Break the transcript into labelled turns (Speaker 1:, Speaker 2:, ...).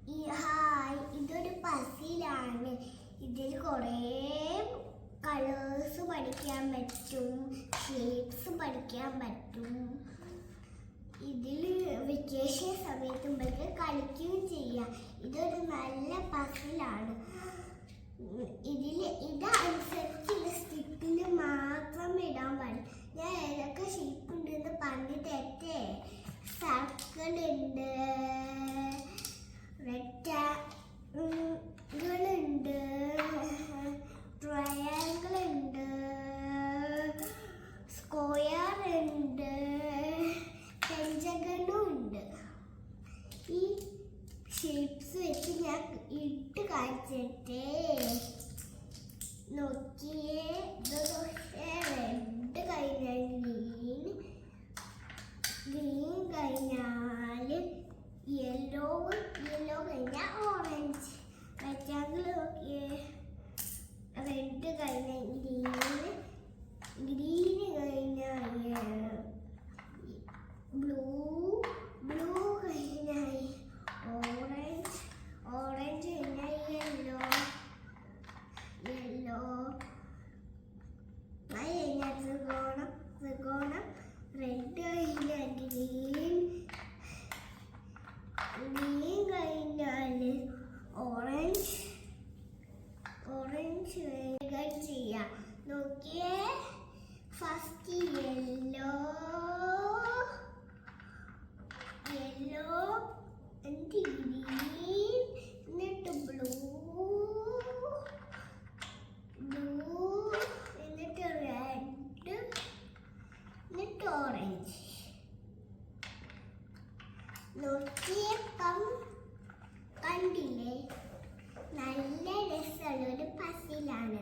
Speaker 1: Hi, ഇതൊരു പസിലാണ്. ഇതിൽ കുറേ കളേഴ്സ് പഠിക്കാൻ പറ്റും, ഷേപ്സ് പഠിക്കാൻ പറ്റും. ഇതിൽ വെക്കേഷൻ സമയത്ത് നമുക്ക് കളിക്കുകയും ചെയ്യാം. ഇതൊരു നല്ല പസിലാണ്. ഇതനുസരിച്ചുള്ള സ്റ്റിക്കിൽ മാത്രം ഇടാൻ പാടില്ല. ഞാൻ ഏതൊക്കെ ഷേപ്പ് ഉണ്ടെന്ന് പറഞ്ഞിട്ടേ. സർക്കിൾ ഉണ്ട്, റെക്റ്റാങ്കിൾ ഉണ്ട്, ട്രയാങ്കിൾ ഉണ്ട്, സ്ക്വയർ ഉണ്ട്, പെൻറ്റഗണും ഉണ്ട്. ഈ ഷേപ്സ് വെച്ച് ഞാൻ ഇട്ട് കാണിച്ചിട്ടേ. നോക്കിയേ, റെഡ് കഴിഞ്ഞാൽ ഗ്രീൻ കഴിഞ്ഞാൽ യെല്ലോ കഴിഞ്ഞാൽ ഓറഞ്ച്. റെക്റ്റാങ്കിൾ നോക്കിയേ, റെഡ് കഴിഞ്ഞാൽ ഗ്രീൻ കഴിഞ്ഞാൽ ബ്ലൂ കഴിഞ്ഞാൽ ഓറഞ്ച് കഴിഞ്ഞാൽ യെല്ലോ കഴിഞ്ഞാൽ ത്രികോണം, റെഡ് കഴിഞ്ഞാൽ ഗ്രീൻ കഴിഞ്ഞാൽ ഓറഞ്ച് വേഗം ചെയ്യാം. നോക്കിയേ, ഫസ്റ്റ് യെല്ലോ എന്നിട്ട് ഗ്രീൻ, എന്നിട്ട് ബ്ലൂ, എന്നിട്ട് റെഡ്, എന്നിട്ട് ഓറഞ്ച്. നോക്കിയപ്പം കണ്ടില്ലേ, നല്ല രസമുള്ള ഒരു പസിലാണ്.